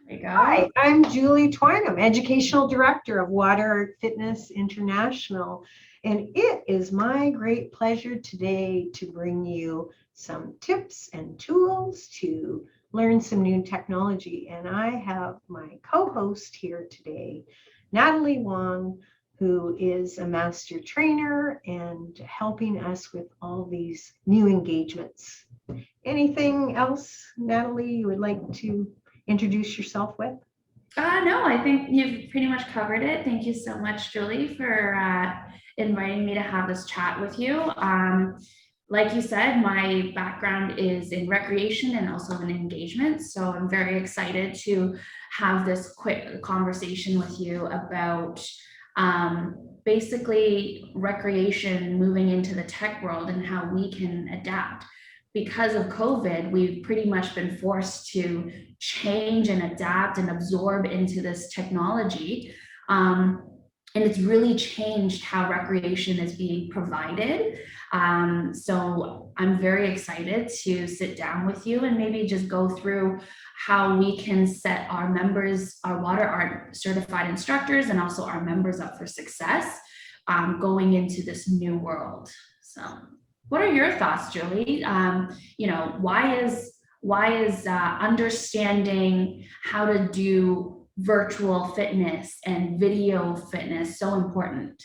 There you go. Hi, I'm Julie Twynham, Educational Director of WaterART Fitness International, and it is my great pleasure today to bring you some tips and tools to learn some new technology. And I have my co-host here today, Natalie Wong, who is a master trainer and helping us with all these new engagements. Anything else, Natalie, you would like to introduce yourself with? No, I think you've pretty much covered it. Thank you so much, Julie, for inviting me to have this chat with you. Like you said, my background is in recreation and also in engagement. So I'm very excited to have this quick conversation with you about basically recreation moving into the tech world and how we can adapt. Because of COVID, we've pretty much been forced to change and adapt and absorb into this technology. And it's really changed how recreation is being provided. So I'm very excited to sit down with you and maybe just go through how we can set our members, our WaterART certified instructors, and also our members up for success going into this new world. So what are your thoughts, Julie? Why is understanding how to do virtual fitness and video fitness so important?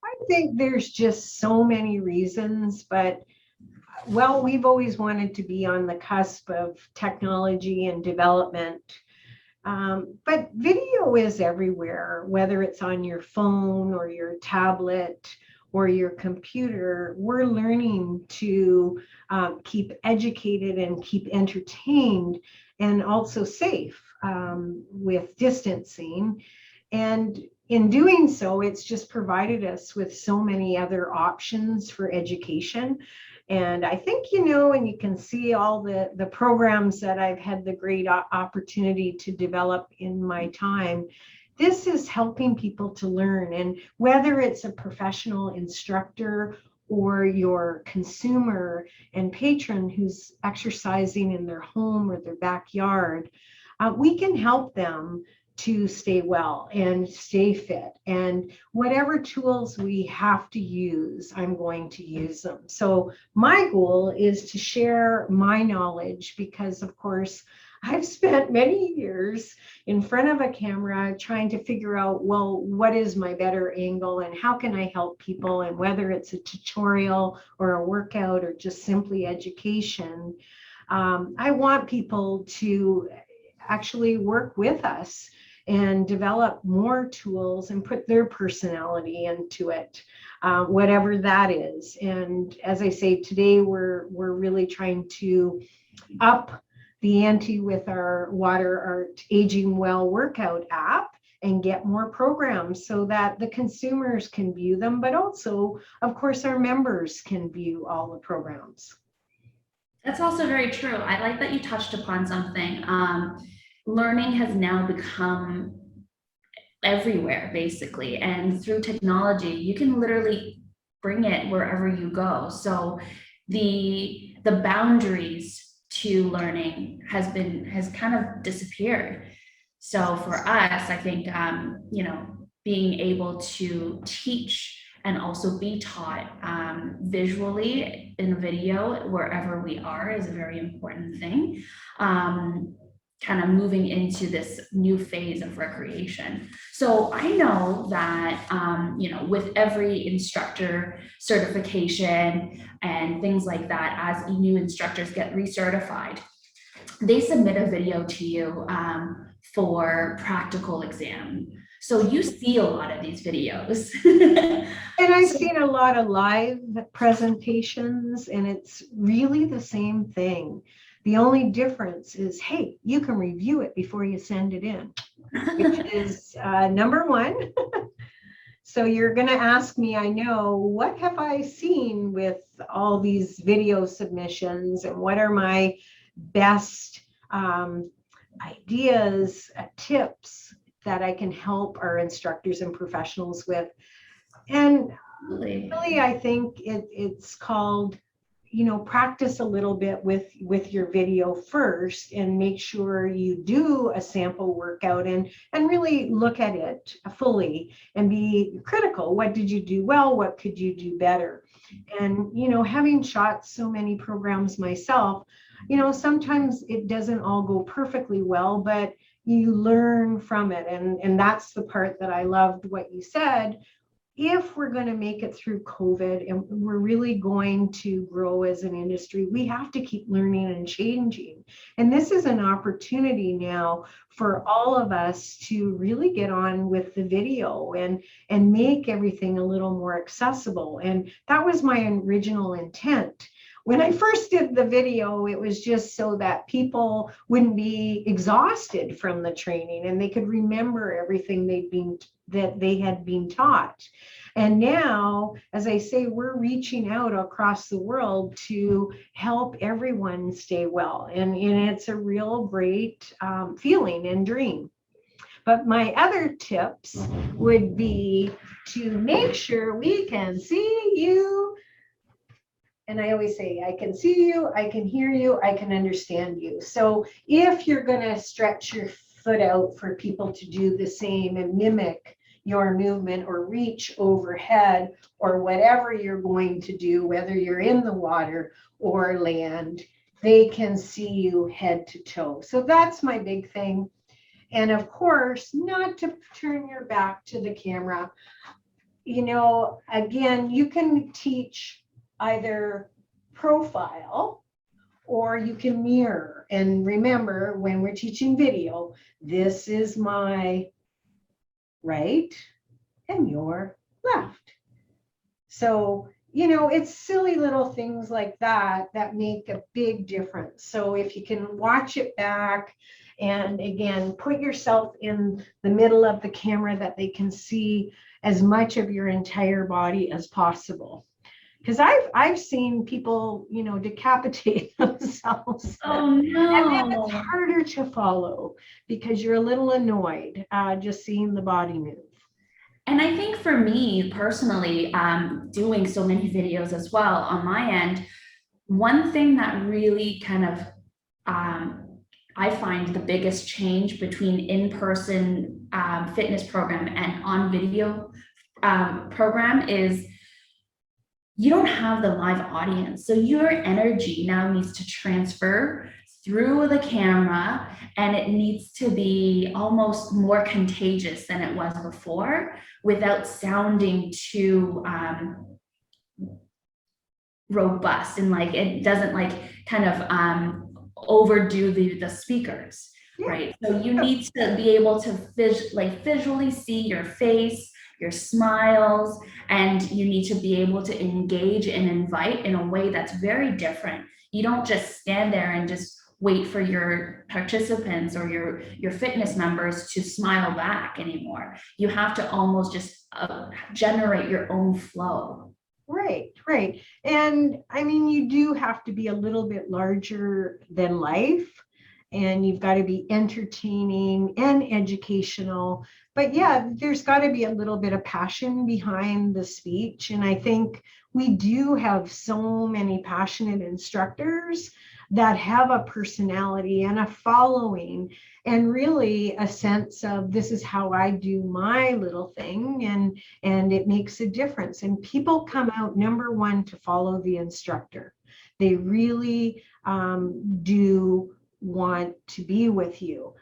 I think there's just so many reasons, but well, we've always wanted to be on the cusp of technology and development. But video is everywhere, whether it's on your phone or your tablet or your computer. We're learning to keep educated and keep entertained and also safe with distancing. And in doing so, it's just provided us with so many other options for education. And I think, and you can see all the programs that I've had the great opportunity to develop in my time. This is helping people to learn. And whether it's a professional instructor or your consumer and patron who's exercising in their home or their backyard, we can help them to stay well and stay fit. And whatever tools we have to use, I'm going to use them. So my goal is to share my knowledge because, of course, I've spent many years in front of a camera trying to figure out, well, what is my better angle and how can I help people? And whether it's a tutorial or a workout or just simply education, I want people to actually work with us and develop more tools and put their personality into it, whatever that is. And as I say, today we're really trying to up the ante with our WaterART Aging Well workout app and get more programs so that the consumers can view them, but also, of course, our members can view all the programs. That's also very true. I like that you touched upon something. Learning has now become everywhere, basically. And through technology, you can literally bring it wherever you go. So the boundaries to learning has kind of disappeared. So for us, I think, being able to teach and also be taught visually in video wherever we are is a very important thing. Kind of moving into this new phase of recreation. So I know that, with every instructor certification and things like that, as new instructors get recertified, they submit a video to you for practical exam. So you see a lot of these videos. And I've seen a lot of live presentations, and it's really the same thing. The only difference is, hey, you can review it before you send it in, which is number one. So you're going to ask me, I know, what have I seen with all these video submissions and what are my best ideas, tips that I can help our instructors and professionals with? And really, I think it's called practice a little bit with your video first and make sure you do a sample workout and really look at it fully and be critical. What did you do well? What could you do better? And, having shot so many programs myself, sometimes it doesn't all go perfectly well, but you learn from it. And that's the part that I loved what you said. If we're going to make it through COVID and we're really going to grow as an industry, we have to keep learning and changing. And this is an opportunity now for all of us to really get on with the video and make everything a little more accessible. And that was my original intent. When I first did the video, it was just so that people wouldn't be exhausted from the training and they could remember everything that they had been taught. And now, as I say, we're reaching out across the world to help everyone stay well. And it's a real great feeling and dream. But my other tips would be to make sure we can see you. And I always say, I can see you, I can hear you, I can understand you. So if you're going to stretch your foot out for people to do the same and mimic your movement or reach overhead or whatever you're going to do, whether you're in the water or land, they can see you head to toe. So that's my big thing. And of course, not to turn your back to the camera. Again, you can teach either profile or you can mirror. And remember, when we're teaching video, this is my right and your left. So, it's silly little things like that make a big difference. So if you can watch it back and again, put yourself in the middle of the camera that they can see as much of your entire body as possible. Because I've seen people, decapitate themselves. Oh no. And then it's harder to follow because you're a little annoyed just seeing the body move. And I think for me personally, doing so many videos as well on my end, one thing that really kind of I find the biggest change between in-person fitness program and on video program is you don't have the live audience. So your energy now needs to transfer through the camera and it needs to be almost more contagious than it was before without sounding too robust and like it doesn't like kind of overdo the speakers, right? So you need to be able to visually see your face, your smiles, and you need to be able to engage and invite in a way that's very different. You don't just stand there and just wait for your participants or your fitness members to smile back anymore. You have to almost just generate your own flow. Right. And I mean, you do have to be a little bit larger than life. And you've got to be entertaining and educational. But yeah, there's got to be a little bit of passion behind the speech. And I think we do have so many passionate instructors that have a personality and a following and really a sense of this is how I do my little thing and it makes a difference. And people come out, number one, to follow the instructor. They really do want to be with you.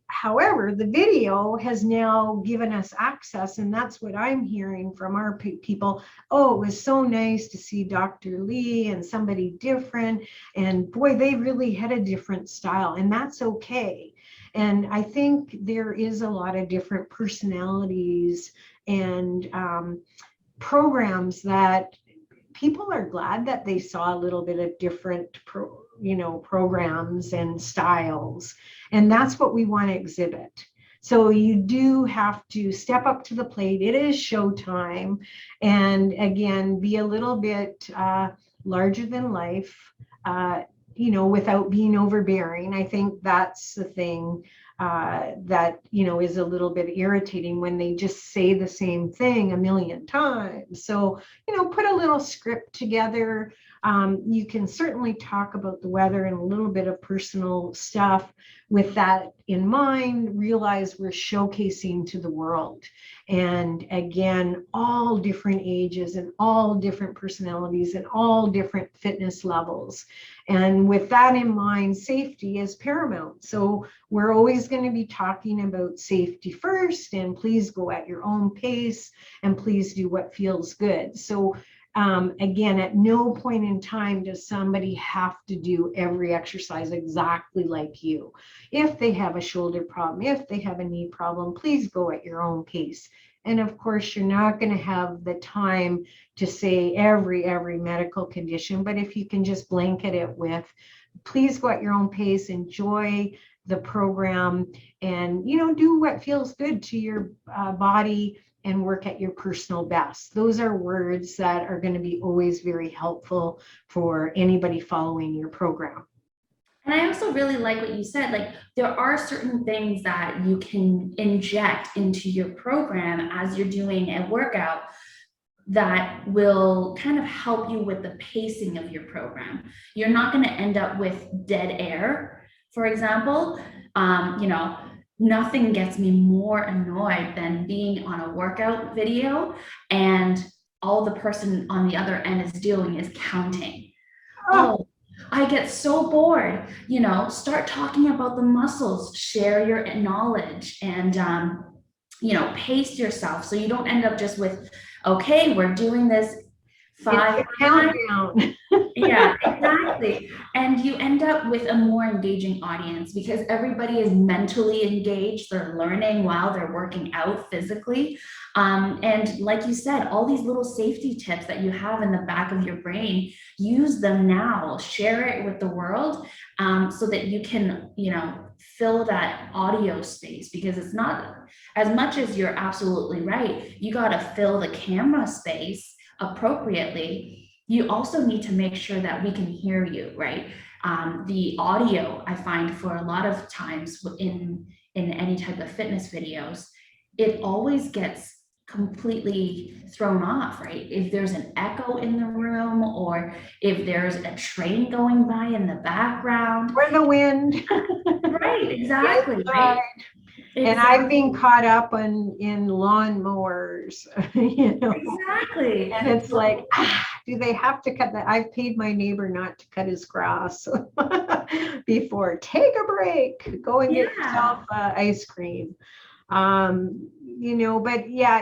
However, the video has now given us access, and that's what I'm hearing from our people. Oh, it was so nice to see Dr. Lee and somebody different. And boy, they really had a different style, and that's okay. And I think there is a lot of different personalities and programs that people are glad that they saw a little bit of different programs and styles. And that's what we want to exhibit. So you do have to step up to the plate. It is showtime. And again, be a little bit larger than life, without being overbearing. I think that's the thing. that, is a little bit irritating when they just say the same thing a million times. So, put a little script together. You can certainly talk about the weather and a little bit of personal stuff. With that in mind, realize we're showcasing to the world. And again, all different ages and all different personalities and all different fitness levels. And with that in mind, safety is paramount. So we're always going to be talking about safety first, and please go at your own pace, and please do what feels good. So again, at no point in time does somebody have to do every exercise exactly like you. If they have a shoulder problem, if they have a knee problem, please go at your own pace. And of course, you're not going to have the time to say every medical condition, but if you can just blanket it with, please go at your own pace, enjoy the program, and do what feels good to your body, and work at your personal best. Those are words that are going to be always very helpful for anybody following your program. And I also really like what you said, like there are certain things that you can inject into your program as you're doing a workout that will kind of help you with the pacing of your program. You're not going to end up with dead air, for example. Nothing gets me more annoyed than being on a workout video and all the person on the other end is doing is counting. Oh, I get so bored. Start talking about the muscles, share your knowledge, and pace yourself so you don't end up just with, okay, we're doing this 5 countdown. Yeah, exactly. And you end up with a more engaging audience because everybody is mentally engaged. They're learning while they're working out physically. And like you said, all these little safety tips that you have in the back of your brain, use them now, share it with the world, so that you can, fill that audio space, because it's not, as much as you're absolutely right, you got to fill the camera space appropriately. You also need to make sure that we can hear you, right? The audio, I find, for a lot of times in any type of fitness videos, it always gets completely thrown off, right? If there's an echo in the room, or if there's a train going by in the background, or the wind. Right, exactly, right? And I've been caught up in lawnmowers, Exactly. And it's like, do they have to cut that? I've paid my neighbor not to cut his grass before. Take a break, go and get yourself ice cream. But yeah,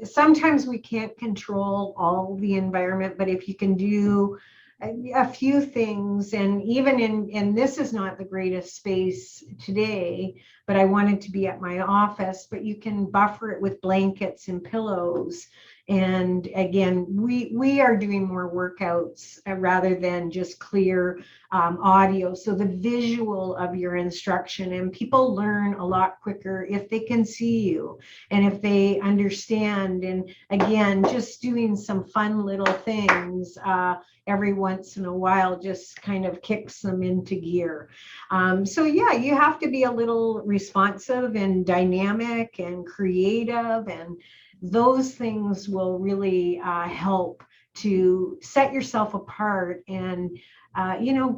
sometimes we can't control all the environment, but if you can do a few things, and even in this is not the greatest space today, but I wanted to be at my office, but you can buffer it with blankets and pillows. And again, we are doing more workouts rather than just clear audio. So the visual of your instruction, and people learn a lot quicker if they can see you and if they understand. And again, just doing some fun little things every once in a while just kind of kicks them into gear. So yeah, you have to be a little responsive and dynamic and creative, and those things will really help to set yourself apart and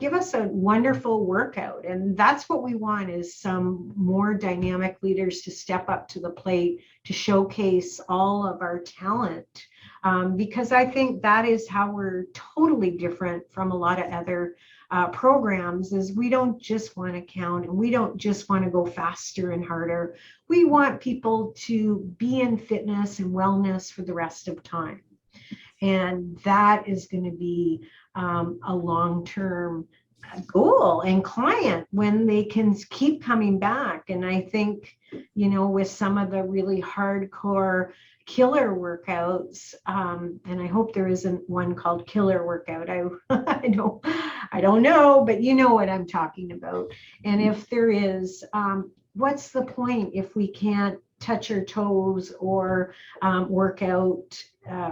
give us a wonderful workout. And that's what we want, is some more dynamic leaders to step up to the plate to showcase all of our talent. Because I think that is how we're totally different from a lot of other programs, is we don't just want to count, and we don't just want to go faster and harder. We want people to be in fitness and wellness for the rest of time. And that is going to be a long-term goal and client when they can keep coming back. And I think, with some of the really hardcore killer workouts, and I hope there isn't one called killer workout. I don't know, but you know what I'm talking about. And if there is, what's the point if we can't touch our toes or work out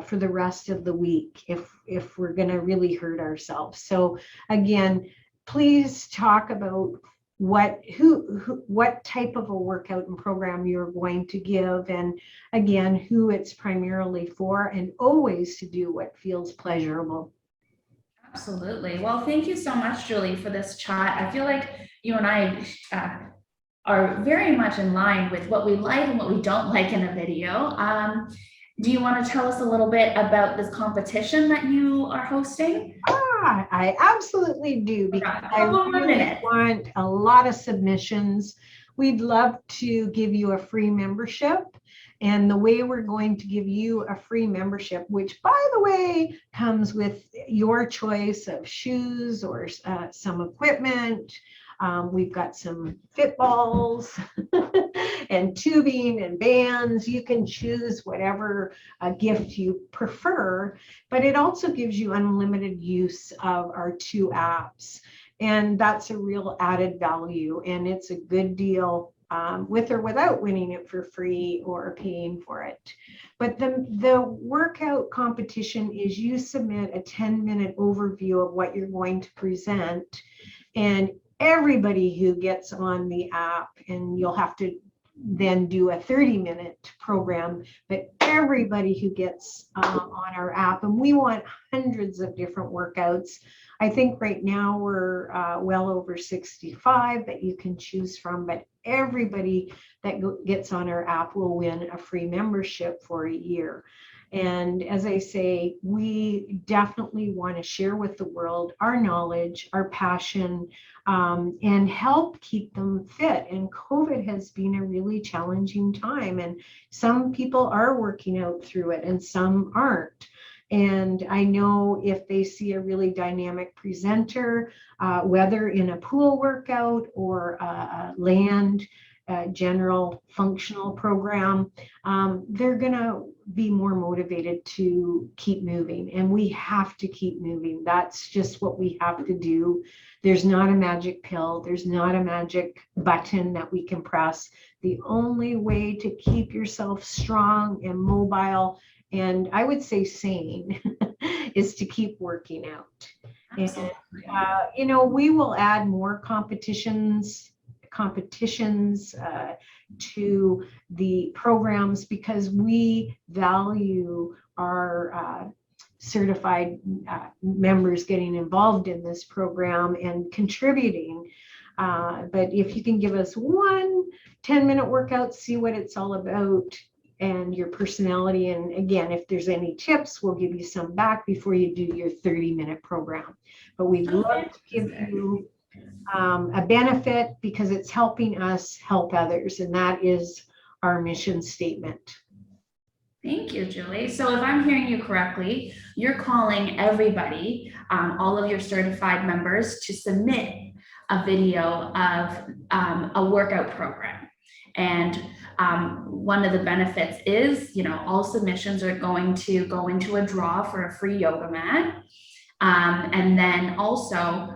for the rest of the week if we're going to really hurt ourselves? So again, please talk about what type of a workout and program you're going to give, and again, who it's primarily for, and always to do what feels pleasurable. Absolutely. Well, thank you so much, Julie, for this chat. I feel like you and I are very much in line with what we like and what we don't like in a video. Do you want to tell us a little bit about this competition that you are hosting? I absolutely do, because I really want a lot of submissions. We'd love to give you a free membership. And the way we're going to give you a free membership, which by the way, comes with your choice of shoes or some equipment. We've got some fit balls and tubing and bands. You can choose whatever gift you prefer, but it also gives you unlimited use of our 2 apps. And that's a real added value, and it's a good deal with or without winning it for free or paying for it. But the workout competition is you submit a 10-minute overview of what you're going to present, and everybody who gets on the app, and you'll have to then do a 30-minute program, but everybody who gets on our app, and we want hundreds of different workouts. I think right now we're well over 65 that you can choose from, but everybody that gets on our app will win a free membership for a year. And as I say, we definitely want to share with the world our knowledge, our passion, and help keep them fit. And COVID has been a really challenging time, and some people are working out through it and some aren't. And I know if they see a really dynamic presenter, whether in a pool workout or a land general functional program, they're going to be more motivated to keep moving. And we have to keep moving. That's just what we have to do. There's not a magic pill. There's not a magic button that we can press. The only way to keep yourself strong and mobile, and I would say sane, is to keep working out. Absolutely. And we will add more competitions to the programs, because we value our certified members getting involved in this program and contributing. But if you can give us one 10-minute workout, see what it's all about and your personality. And again, if there's any tips, we'll give you some back before you do your 30-minute program. But we'd love to give you a benefit, because it's helping us help others. And that is our mission statement. Thank you, Julie. So if I'm hearing you correctly, you're calling everybody, all of your certified members, to submit a video of a workout program. And one of the benefits is, all submissions are going to go into a draw for a free yoga mat. And then also,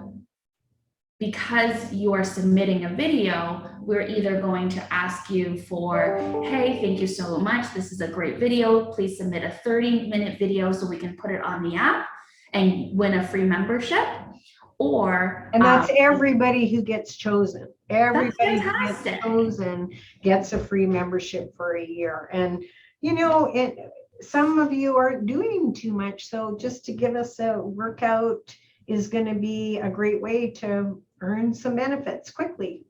because you are submitting a video, we're either going to ask you for, hey, thank you so much, this is a great video, please submit a 30-minute video so we can put it on the app and win a free membership. And that's everybody who gets chosen. Everybody who gets chosen gets a free membership for a year. And some of you aren't doing too much, so just to give us a workout is going to be a great way to earn some benefits quickly.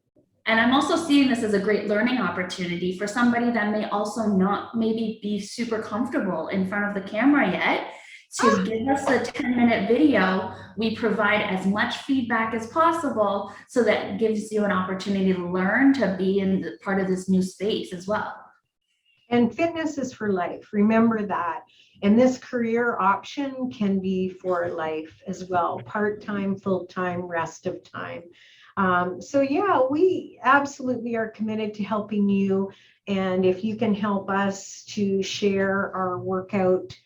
And I'm also seeing this as a great learning opportunity for somebody that may also not maybe be super comfortable in front of the camera yet. To give us a 10-minute video, we provide as much feedback as possible, so that gives you an opportunity to learn, to be in part of this new space as well. And fitness is for life. Remember that. And this career option can be for life as well, part-time, full-time, rest of time. So yeah, we absolutely are committed to helping you. And if you can help us to share our workout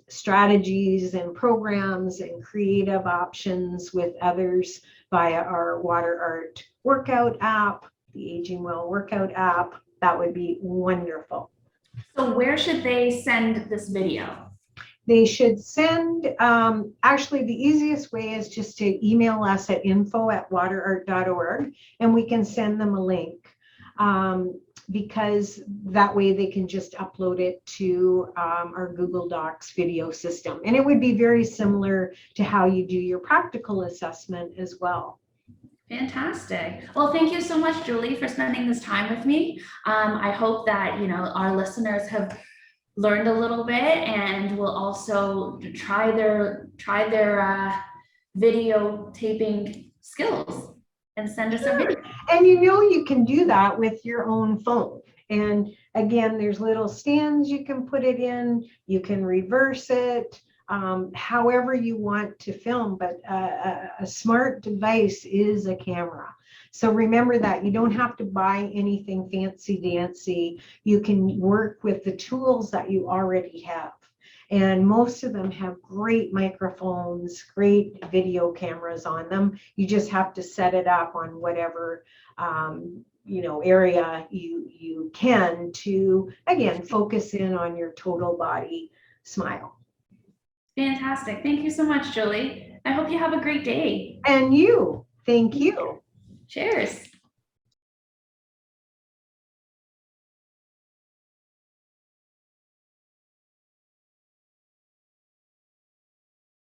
strategies and programs and creative options with others via our WaterART Workout App, the Aging Well Workout App, that would be wonderful. So where should they send this video? They should send, actually the easiest way is just to email us at info@waterart.org and we can send them a link. Because that way they can just upload it to our Google Docs video system. And it would be very similar to how you do your practical assessment as well. Fantastic. Well, thank you so much, Julie, for spending this time with me. I hope that, our listeners have learned a little bit and will also try their video taping skills and send us a video. And you can do that with your own phone. And again, there's little stands you can put it in, you can reverse it, however you want to film, but a smart device is a camera. So remember that you don't have to buy anything fancy dancy. You can work with the tools that you already have. And most of them have great microphones, great video cameras on them. You just have to set it up on whatever area you can to, again, focus in on your total body smile. Fantastic. Thank you so much, Julie. I hope you have a great day. And you, thank you. Cheers.